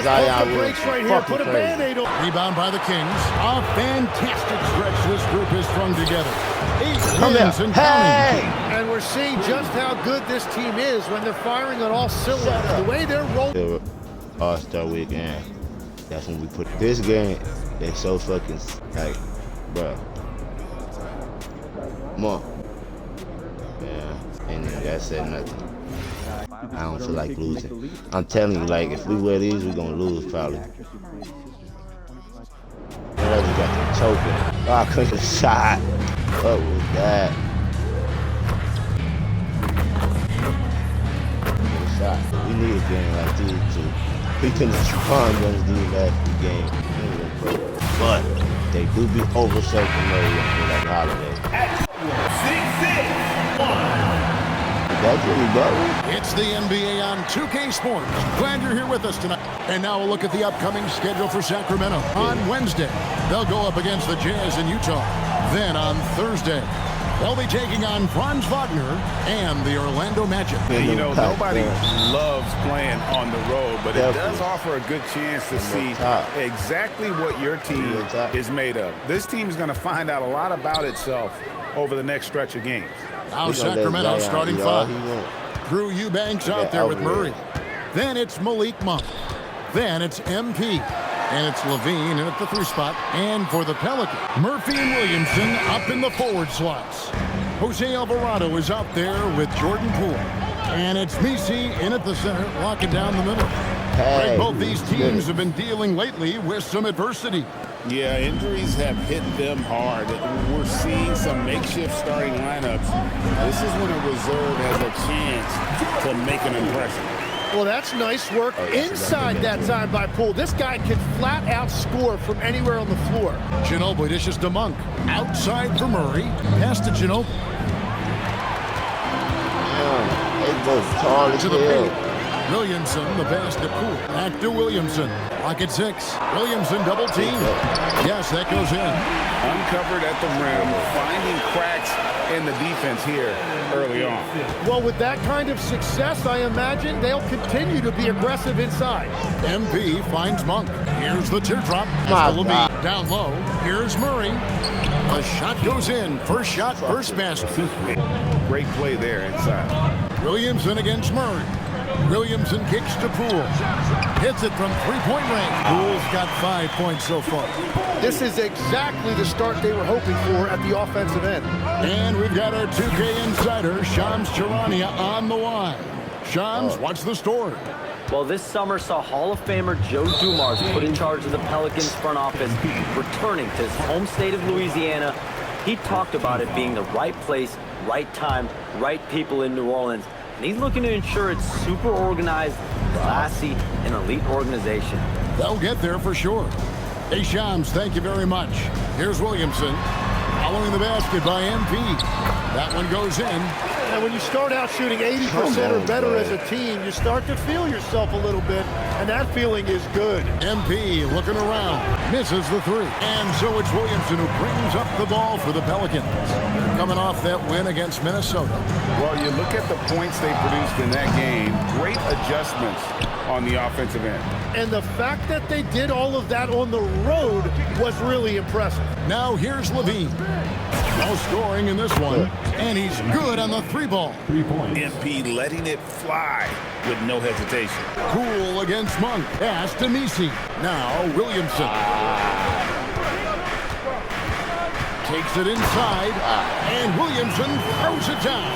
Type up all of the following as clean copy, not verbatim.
let's pump the brakes right here. Put a Band-Aid on. Rebound by the Kings. A fantastic stretch this group has strung together. 8 Come wins here. and Hey! counting. And we're seeing just how good this team is when they're firing on all cylinders. The way they're rolling. All-Star weekend. That's when we put this game. They're so fucking like, bro. Come on. Yeah, and then that said nothing. I don't feel like losing. I'm telling you, like, if we wear these, we're gonna lose probably. I just got the choking. Oh, I couldn't have shot. What was that? Shot. We need a game like these too. We couldn't respond against these last few games. But they do be over-soaking Murray and like Holiday. 6-6-1. That's what we got. It's the NBA on 2K Sports. Glad you're here with us tonight. And now we'll look at the upcoming schedule for Sacramento. On Wednesday, they'll go up against the Jazz in Utah. Then on Thursday, they'll be taking on Franz Wagner and the Orlando Magic. Yeah, you know, nobody loves playing on the road, but it does offer a good chance to see exactly what your team is made of. This team is going to find out a lot about itself over the next stretch of games. Now Sacramento starting 5. Drew Eubanks out there with Murray. Then it's Malik Monk. Then it's MP. And it's Levine in at the 3 spot. And for the Pelicans, Murphy and Williamson up in the forward slots. Jose Alvarado is out there with Jordan Poole. And it's Misi in at the center, locking down the middle. Hey, both these teams have been dealing lately with some adversity. Yeah, injuries have hit them hard. We're seeing some makeshift starting lineups. This is when a reserve has a chance to make an impression. Well, that's nice work inside that time by Poole. This guy can flat out score from anywhere on the floor. Ginobili dishes to Monk. Outside for Murray. Pass to Ginobili. They both tall as To the hell. paint. Williamson, the pass to Poole. Back to Williamson. Lock at 6. Williamson double team. Yes, that goes in. Uncovered at the rim, finding cracks in the defense here early on. Well, with that kind of success, I imagine they'll continue to be aggressive inside. MP finds Monk. Here's the teardrop. Down low. Here's Murray. The shot goes in. First shot, first basket. Great play there inside. Williamson against Murray. Williamson kicks to Poole. Hits it from 3-point range. Poole's got 5 points so far. This is exactly the start they were hoping for at the offensive end. And we've got our 2K insider, Shams Charania, on the line. Shams, what's the story? Well, this summer saw Hall of Famer Joe Dumars put in charge of the Pelicans front office, returning to his home state of Louisiana. He talked about it being the right place, right time, right people in New Orleans. And he's looking to ensure it's super organized, classy, and elite organization. They'll get there for sure. Hey, Shams, thank you very much. Here's Williamson. Following the basket by MP. That one goes in. And when you start out shooting 80% or better as a team, you start to feel yourself a little bit, and that feeling is good. MP looking around, misses the 3. And so it's Williamson who brings up the ball for the Pelicans. Coming off that win against Minnesota. Well, you look at the points they produced in that game, great adjustments on the offensive end. And the fact that they did all of that on the road was really impressive. Now here's Levine. No scoring in this one, and he's good on the 3-ball. 3 points. MP letting it fly with no hesitation. Poole against Monk. Pass to Misi. Now Williamson. Takes it inside, and Williamson throws it down.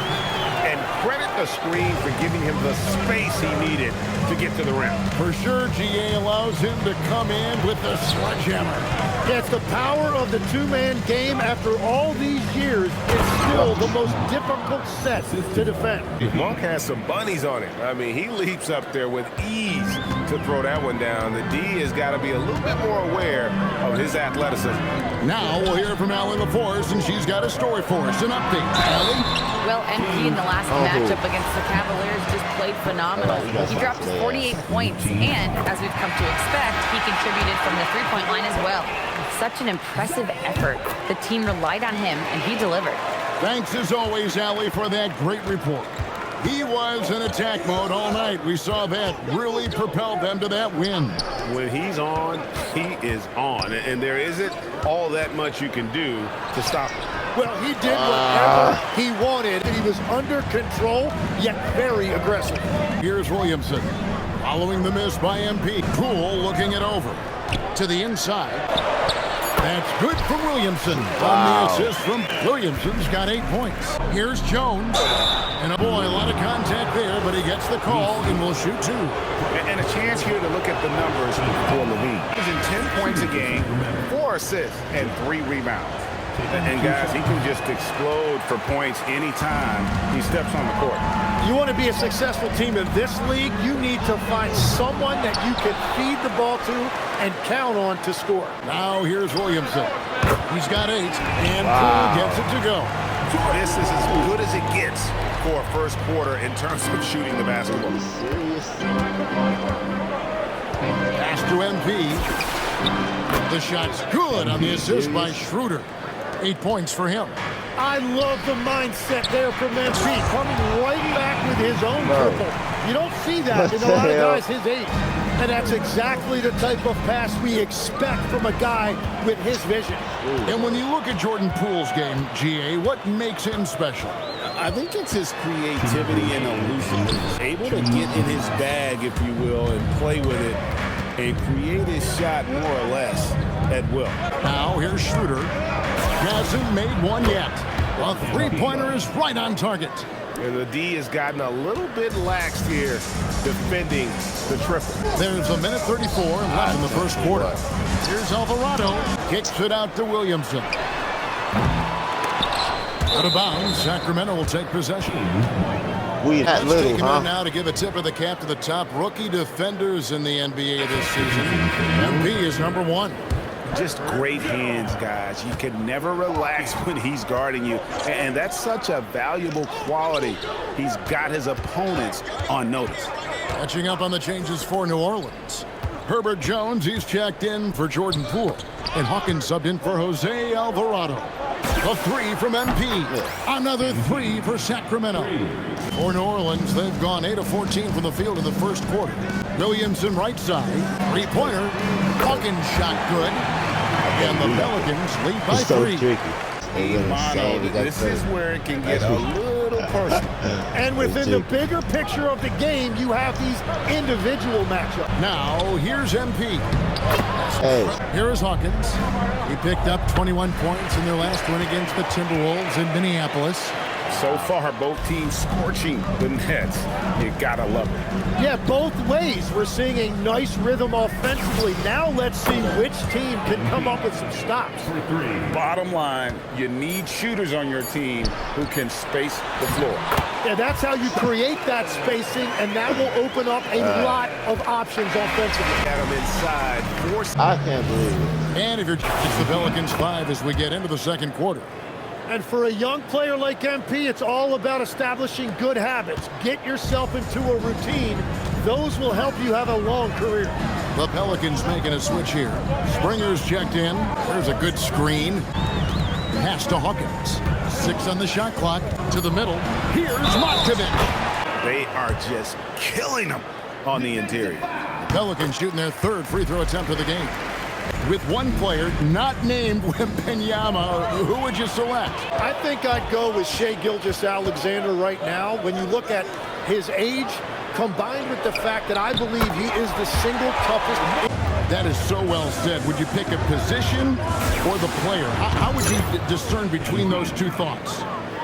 And credit the screen for giving him the space he needed to get to the rim. For sure, GA allows him to come in with the sledgehammer. Yeah, it's the power of the 2-man game after all these years. It's still the most difficult set to defend. Monk has some bunnies on it. I mean, he leaps up there with ease to throw that one down. The D has got to be a little bit more aware of his athleticism. Now we'll hear from Allie LaForce, and she's got a story for us. An update. Allie? Well, MP in the last matchup against the Cavaliers just played phenomenal. He dropped 48 points, and as we've come to expect, he contributed from the 3-point line as well. Such an impressive effort. The team relied on him, and he delivered. Thanks as always, Allie, for that great report. He was in attack mode all night. We saw that really propelled them to that win. When he's on, he is on. And there isn't all that much you can do to stop him. Well, he did whatever he wanted, and he was under control, yet very aggressive. Here's Williamson. Following the miss by MP. Poole looking it over. To the inside. That's good from Williamson. On the assist from Williamson's got 8 points. Here's Jones. And a boy, a lot of contact there, but he gets the call and will shoot 2. And a chance here to look at the numbers for Levine. He's in 10 points a game, 4 assists, and 3 rebounds. And guys, he can just explode for points anytime he steps on the court. You want to be a successful team in this league, you need to find someone that you can feed the ball to and count on to score. Now here's Williamson. He's got 8, and Poole gets it to go. This is as good as it gets for a first quarter in terms of shooting the basketball. Pass to MP. The shot's good on the assist by Schroeder. 8 points for him. I love the mindset there from MP, coming right back with his own triple. You don't see that in a lot of guys his age. And that's exactly the type of pass we expect from a guy with his vision. And when you look at Jordan Poole's game, GA, what makes him special? I think it's his creativity and elusiveness. Able to get in his bag, if you will, and play with it and create his shot more or less at will. Now here's Schroeder. Hasn't made one yet. A three-pointer is right on target. And the D has gotten a little bit lax here defending the triple. There's a minute 34 left in the first quarter. Here's Alvarado. Kicks it out to Williamson. Out of bounds, Sacramento will take possession. That little, taking it now to give a tip of the cap to the top rookie defenders in the NBA this season. MP is number 1. Just great hands, guys. You can never relax when he's guarding you. And that's such a valuable quality. He's got his opponents on notice. Catching up on the changes for New Orleans. Herbert Jones, he's checked in for Jordan Poole. And Hawkins subbed in for Jose Alvarado. A 3 from MP. Another 3 for Sacramento. For New Orleans, they've gone 8 of 14 from the field in the first quarter. Williamson right side. 3-pointer. Hawkins shot good. And the Pelicans lead by 3. This is where it can get a little personal. And within the bigger picture of the game, you have these individual matchups. Now, here's MP. Here is Hawkins. He picked up 21 points in their last win against the Timberwolves in Minneapolis. So far, both teams scorching the Nets. You gotta love it. Yeah, both ways. We're seeing a nice rhythm offensively. Now let's see which team can come up with some stops. Bottom line, you need shooters on your team who can space the floor. Yeah, that's how you create that spacing, and that will open up a lot of options offensively. Got them inside. I can't believe it. And if you're it's the Pelicans 5 as we get into the second quarter. And for a young player like MP, it's all about establishing good habits. Get yourself into a routine. Those will help you have a long career. The Pelicans making a switch here. Springer's checked in. There's a good screen. Pass to Hawkins. 6 on the shot clock. To the middle. Here's Matkovic. They are just killing them on the interior. The Pelicans shooting their 3rd free throw attempt of the game. With one player not named Wembanyama, who would you select? I think I'd go with Shai Gilgeous-Alexander right now. When you look at his age, combined with the fact that I believe he is the single toughest. That is so well said. Would you pick a position or the player? How would you discern between those two thoughts?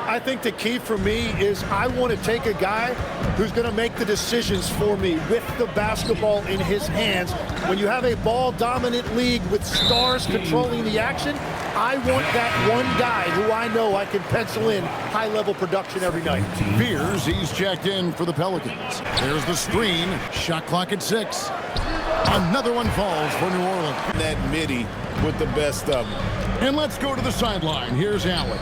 I think the key for me is I want to take a guy who's going to make the decisions for me with the basketball in his hands. When you have a ball-dominant league with stars controlling the action, I want that one guy who I know I can pencil in high-level production every night. Beers, he's checked in for the Pelicans. There's the screen. Shot clock at 6. Another one falls for New Orleans. That midi with the best of them. And let's go to the sideline. Here's Allen.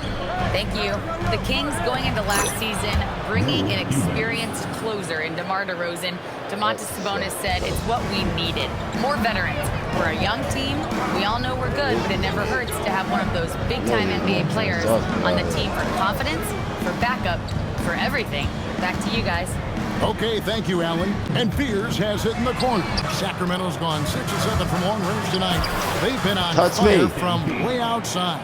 Thank you. The Kings going into last season, bringing an experienced closer in DeMar DeRozan, Domantas Sabonis said it's what we needed. More veterans. We're a young team. We all know we're good, but it never hurts to have one of those big-time NBA players on the team for confidence, for backup, for everything. Back to you guys. Okay, thank you, Allen. And Fears has it in the corner. Sacramento's gone 6 of 7 from long range tonight. They've been on fire from way outside.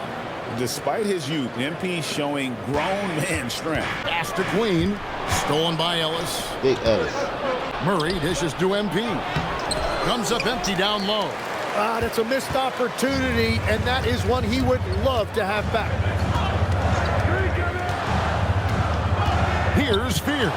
Despite his youth, MP showing grown man strength. Pass to Queen. Stolen by Ellis. Big Ellis. Murray dishes to MP. Comes up empty down low. That's a missed opportunity, and that is one he would love to have back. Here's Fears.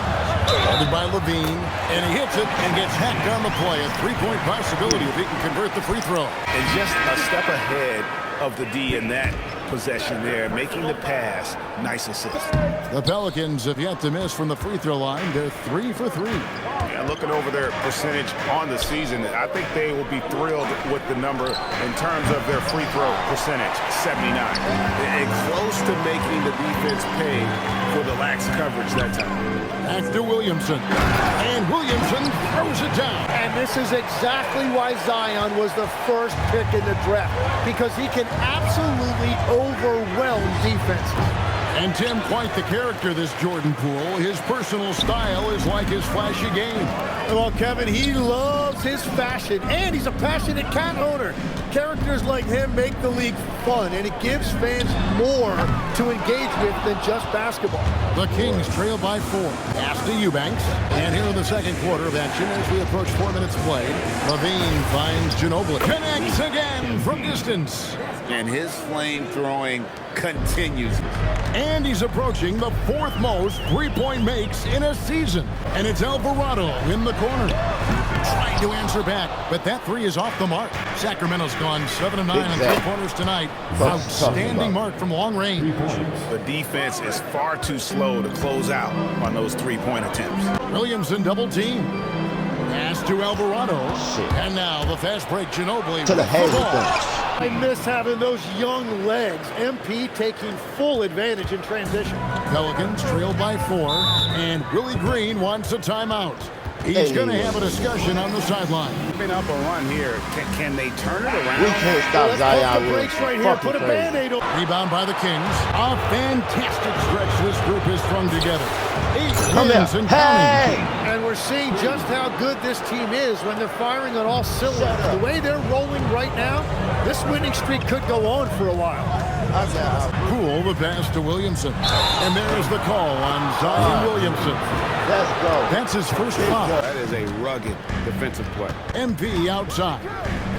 Guarded by Levine, and he hits it and gets hacked on the play. A three-point possibility if he can convert the free throw. And just a step ahead of the D in that possession there, making the pass. Nice assist. The Pelicans have yet to miss from the free throw line. They're 3 for 3. Yeah, looking over their percentage on the season, I think they will be thrilled with the number in terms of their free throw percentage, 79. And close to making the defense pay for the lax coverage that time. Back to Williamson. And Williamson throws it down. And this is exactly why Zion was the first pick in the draft, because he can absolutely overwhelm defense. And Tim, quite the character, this Jordan Poole. His personal style is like his flashy game. Well, Kevin, he loves his fashion, and he's a passionate cat owner. Characters like him make the league fun, and it gives fans more to engage with than just basketball. The Kings trail by 4. Pass to Eubanks. And here in the second quarter of action, as we approach 4 minutes played, Levine finds Ginobili. Connects again from distance. And his flame throwing continues. And he's approaching the 4th most three-point makes in a season. And it's Alvarado in the corner. Trying to answer back, but that 3 is off the mark. Sacramento's gone 7 of 9 on three-pointers tonight. Outstanding mark from long range. The defense is far too slow to close out on those three-point attempts. Williamson double team. Pass to Alvarado. And now the fast break, Ginobili To the head with the with ball. them. I miss having those young legs. MP taking full advantage in transition. Pelicans trail by 4, and Willie Green wants a timeout. He's going to have a discussion on the sideline. Been up a run here. Can they turn it around? We can't stop Let's Zion. pump the brakes right here. Put a Band-Aid on. Rebound by the Kings. A fantastic stretch this group has strung together. 8 Come wins here. and counting. Hey! And we're seeing just how good this team is when they're firing on all cylinders. The way they're rolling right now, this winning streak could go on for a while. Poole the pass to Williamson. And there is the call on Zion Williamson. Let's go. That's his first foul. That is a rugged defensive play. MP outside.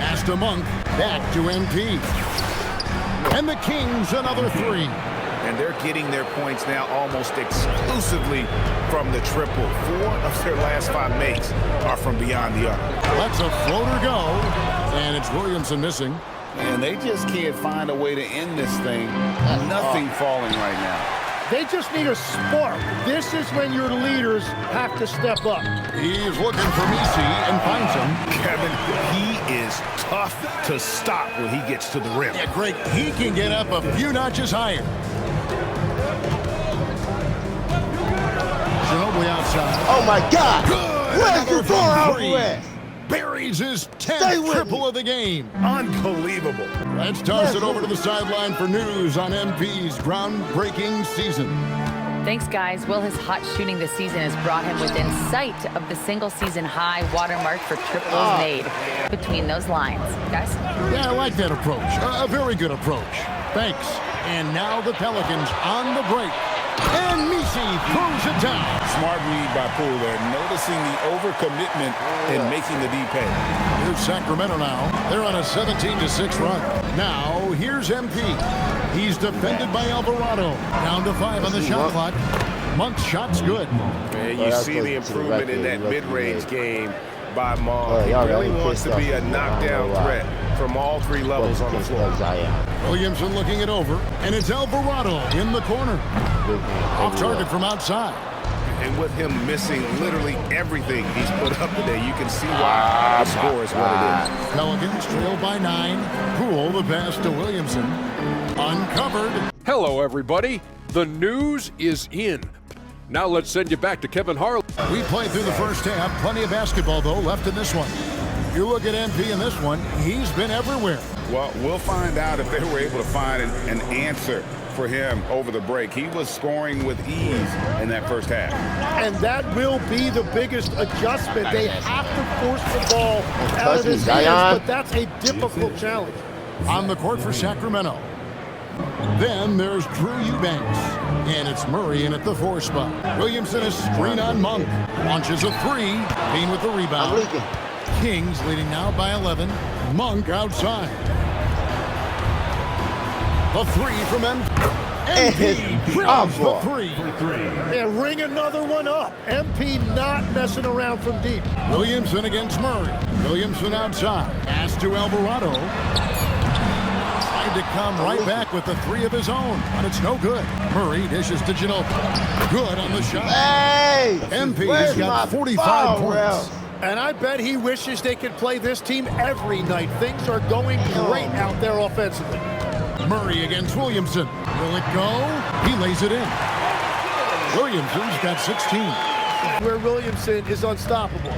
Pass to Monk. Back to MP. And the Kings another 3. And they're getting their points now almost exclusively from the triple. 4 of their last 5 makes are from beyond the arc. Lets a floater go. And it's Williamson missing. And they just can't find a way to end this thing. Nothing falling right now. They just need a spark. This is when your leaders have to step up. He's looking for Messi and finds him. Kevin, he is tough to stop when he gets to the rim. Yeah, great. He can get up a few notches higher. Ginobili outside. Oh, my God. Good. Where's Another the ball from 3. at? Buries his Stay 10th with triple me. of the game. Unbelievable. Let's toss it over to the sideline for news on MP's groundbreaking season. Thanks, guys. Well, his hot shooting this season has brought him within sight of the single-season high watermark for triples made between those lines. Guys? Yeah, I like that approach. A very good approach. Thanks. And now the Pelicans on the break. And Messi throws it down. Smart read by Poole there, noticing the overcommitment and making the D pay. Here's Sacramento now. They're on a 17-6 run. Now, here's MP. He's defended by Alvarado. Down to 5 on the shot clock. Monk's shot's good. And you see the improvement in that mid-range game by Monk. He y'all really got me wants to pissed be a off. knockdown threat from all 3 levels on the floor. Williamson looking it over. And it's Alvarado in the corner. Off target from outside. And with him missing literally everything he's put up today, you can see why the score is what it is. Pelicans trail by 9. Poole the pass to Williamson. Uncovered. Hello, everybody. The news is in. Now let's send you back to Kevin Harlan. We played through the first half. Plenty of basketball, though, left in this one. You look at MP in this one, he's been everywhere. Well, we'll find out if they were able to find an answer for him over the break. He was scoring with ease in that first half. And that will be the biggest adjustment. They have to force the ball out of his hands, but that's a difficult challenge. On the court for Sacramento. Then there's Drew Eubanks. And it's Murray in at the 4 spot. Williamson is screen on Monk. Launches a 3. Bean with the rebound. Kings leading now by 11. Monk outside. The 3 from MP. Drills the 3. And ring another one up. MP not messing around from deep. Williamson against Murray. Williamson outside. Pass to Alvarado. Tried to come right back with the 3 of his own, but it's no good. Murray dishes to Ginobili. Good on the shot. Hey! MP has got 45 points. And I bet he wishes they could play this team every night. Things are going great out there offensively. Murray against Williamson. Will it go? He lays it in. Williamson's got 16. Where Williamson is unstoppable.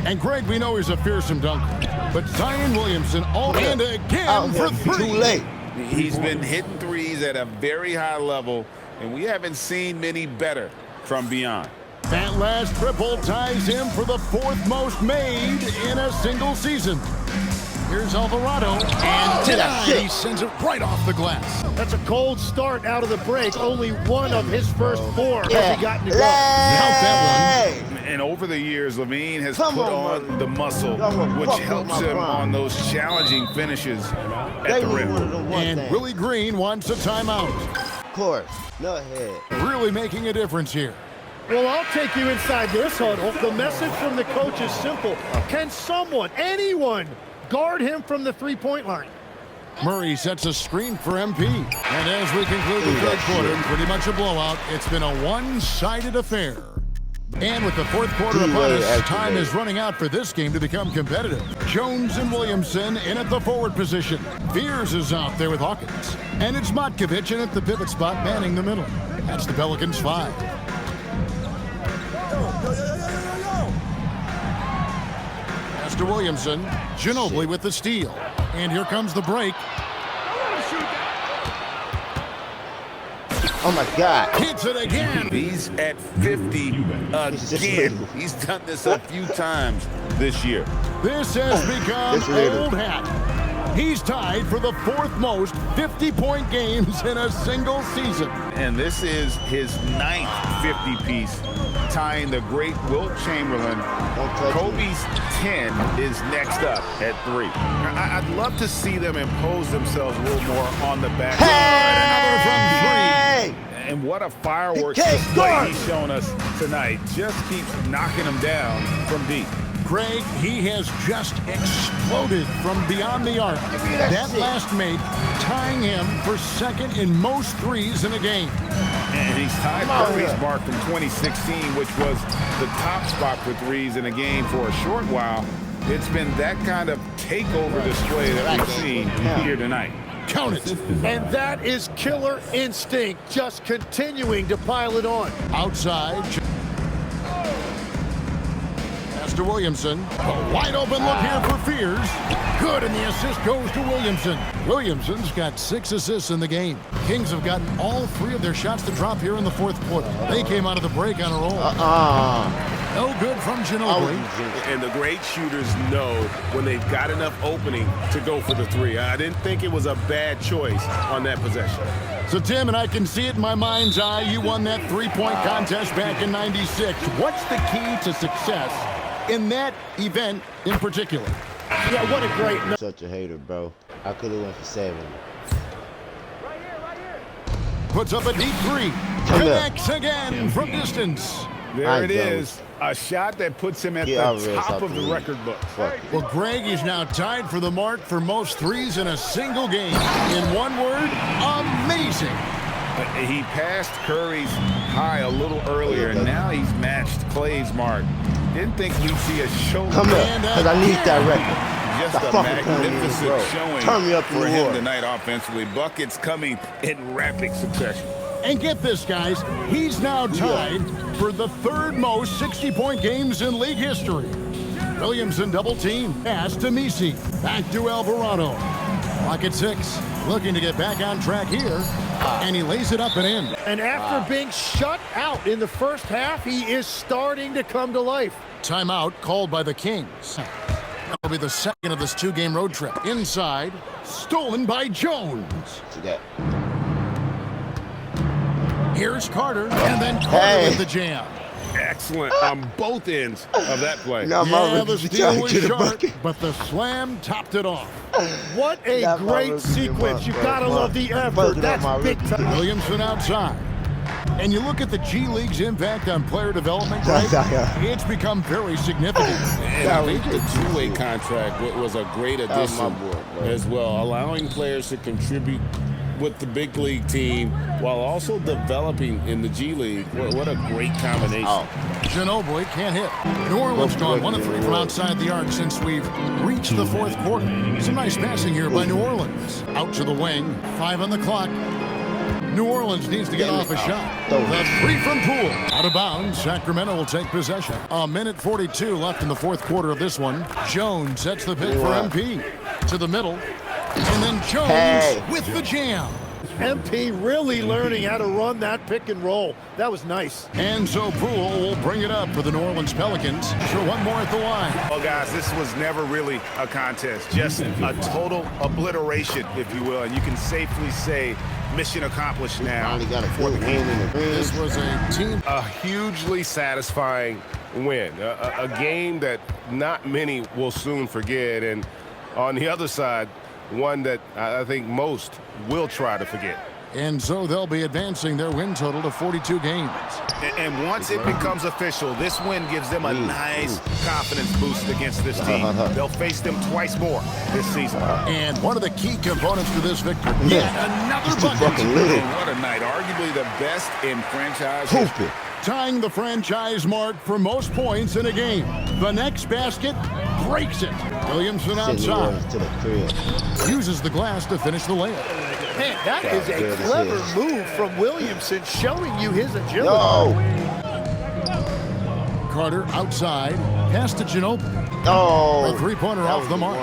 And Greg, we know he's a fearsome dunker. But Zion Williamson all and again for 3. Too late. He's been hitting threes at a very high level, and we haven't seen many better from beyond. That last triple ties him for the 4th most made in a single season. Here's Alvarado, and he sends it right off the glass. That's a cold start out of the break. Only one of his first 4 has he gotten to go. Count that one. And over the years, Levine has put on the muscle, which helps him on those challenging finishes at the rim. And Willie Green wants a timeout. Of course. No head. Really making a difference here. Well, I'll take you inside this huddle. The message from the coach is simple. Can someone, anyone, guard him from the 3-point line? Murray sets a screen for MP. And as we conclude the 3rd quarter, pretty much a blowout. It's been a one-sided affair. And with the 4th quarter upon us, time is running out for this game to become competitive. Jones and Williamson in at the forward position. Fears is out there with Hawkins. And it's Matkovic in at the pivot spot, manning the middle. That's the Pelicans 5. Pass to Williamson. Ginobili with the steal. And here comes the break. Oh my God. Hits it again. He's at 50 again. He's done this a few times this year. This has become old hat. He's tied for the 4th most 50-point games in a single season. And this is his 9th 50-piece, tying the great Wilt Chamberlain. Kobe's 10 is next up at 3. I'd love to see them impose themselves a little more on the back. Hey! Another from 3. And what a fireworks display he's shown us tonight. Just keeps knocking them down from deep. Greg, he has just exploded from beyond the arc. That last make tying him for 2nd in most threes in a game. And he's tied Curry's mark from 2016, which was the top spot for threes in a game for a short while. It's been that kind of takeover display that we've seen here tonight. Count it. And that is killer instinct, just continuing to pile it on. Outside. To Williamson. A wide open look here for Fears. Good, and the assist goes to Williamson. Williamson's got 6 assists in the game. Kings have gotten all 3 of their shots to drop here in the 4th quarter. They came out of the break on a roll. No good from Ginobili. And the great shooters know when they've got enough opening to go for the 3. I didn't think it was a bad choice on that possession. So, Tim, and I can see it in my mind's eye, you won that 3-point contest back in '96. What's the key to success in that event in particular? Yeah, what a great night. Such a hater, bro. I could have went for 7. Puts up a deep 3. Connects again from distance. There it is. A shot that puts him at the top of the record book. Well, Greg is now tied for the mark for most threes in a single game. In one word, amazing. He passed Curry's high a little earlier, and now he's matched Klay's mark. Didn't think we'd see a show. Come here, because I need that record. Just a magnificent showing for him tonight offensively. Buckets coming in rapid succession. And get this, guys, he's now tied for the third most 60-point games in league history. Williamson double team. Pass to Misi. Back to Alvarado. Clock at 6. Looking to get back on track here. And he lays it up and in. And after being shut out in the first half, he is starting to come to life. Timeout called by the Kings. That'll be the second of this 2-game road trip. Inside. Stolen by Jones. Here's Carter, and then Carter with the jam. Excellent on both ends of that play. The steal was sharp, but the slam topped it off. What a great sequence. You gotta love the effort. That's big time. Williamson outside. And you look at the G League's impact on player development, right? It's become very significant. And I think the two-way contract was a great addition as well, allowing players to contribute with the big league team while also developing in the G League. What a great combination. Ginobili can't hit. New Orleans gone 1 of 3 from outside the arc since we've reached the fourth quarter. Some nice passing here by New Orleans. Out to the wing, 5 on the clock. New Orleans needs to get off a shot. The 3 from Poole. Out of bounds, Sacramento will take possession. 1:42 left in the fourth quarter of this one. Jones sets the pick for MP. To the middle. And then Jones with the jam. MP really learning how to run that pick and roll. That was nice. And so Poole will bring it up for the New Orleans Pelicans. So one more at the line. Well, guys, this was never really a contest. Just a total obliteration, if you will. And you can safely say mission accomplished now. This was a hugely satisfying win. A game that not many will soon forget. And on the other side, one that I think most will try to forget. And so they'll be advancing their win total to 42 games. And once it becomes official, this win gives them a nice confidence boost against this team. They'll face them twice more this season. And one of the key components to this victory, another bucket. What a night. Arguably the best in franchise history. Tying the franchise mark for most points in a game. The next basket breaks it. Williamson outside. Uses the glass to finish the layup. Man, that is a clever move from Williamson, showing you his agility. Carter outside. Pass to Ginobili. A three-pointer off the mark.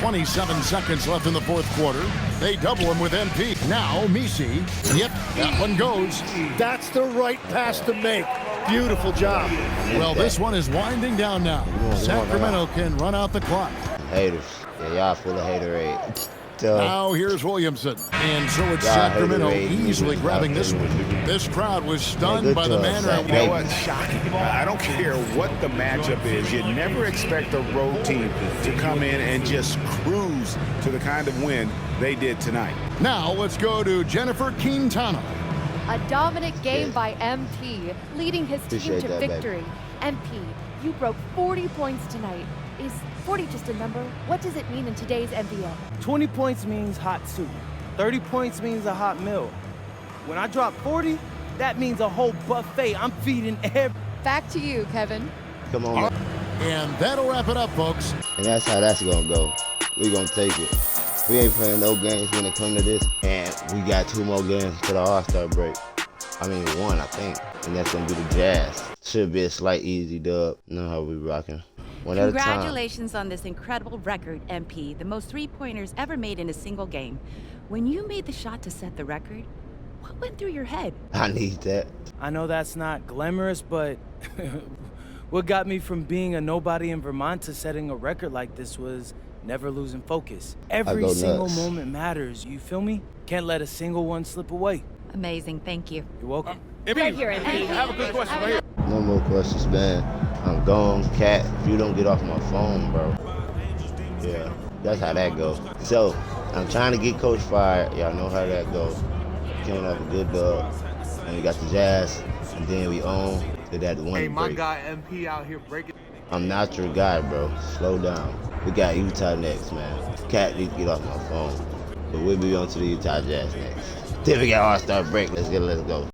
27 seconds left in the fourth quarter. They double him with MP. Now Misi. Yep, that one goes. That's the right pass to make. Beautiful job. Well, this one is winding down now. Sacramento can run out the clock. Haters. Yeah, y'all full of haterade. Now here's Williamson. And so it's Sacramento easily grabbing this one. This crowd was stunned by the manner. You know what? Shocking. I don't care what the matchup is. You never expect a road team to come in and just cruise to the kind of win they did tonight. Now let's go to Jennifer Quintana. A dominant game by MP, leading his team to victory. MP, you broke 40 points tonight. Is 40 just a number? What does it mean in today's NBA? 20 points means hot soup. 30 points means a hot meal. When I drop 40, that means a whole buffet. I'm feeding every... Back to you, Kevin. Come on. And that'll wrap it up, folks. And that's how that's going to go. We're going to take it. We ain't playing no games when it come to this. And we got 2 more games for the All-Star break. I mean, 1, I think. And that's going to be the Jazz. Should be a slight easy dub. You know how we rocking. Congratulations on this incredible record, MP. The most 3-pointers ever made in a single game. When you made the shot to set the record, what went through your head? I need that. I know that's not glamorous, but what got me from being a nobody in Vermont to setting a record like this was never losing focus. Every single moment matters, you feel me? Can't let a single one slip away. Amazing, thank you. You're welcome. Right here, MP. I have a good question right here. No more questions, man. I'm gone, cat. If you don't get off my phone, bro. Yeah, that's how that goes. So, I'm trying to get Coach fired. Y'all know how that goes. Came off a good dub. And we got the Jazz. And then we own that one break. My guy MP out here breaking. I'm not your guy, bro. Slow down. We got Utah next, man. Cat needs to get off my phone. But we'll be on to the Utah Jazz next. Then we got All-Star break. Let's go.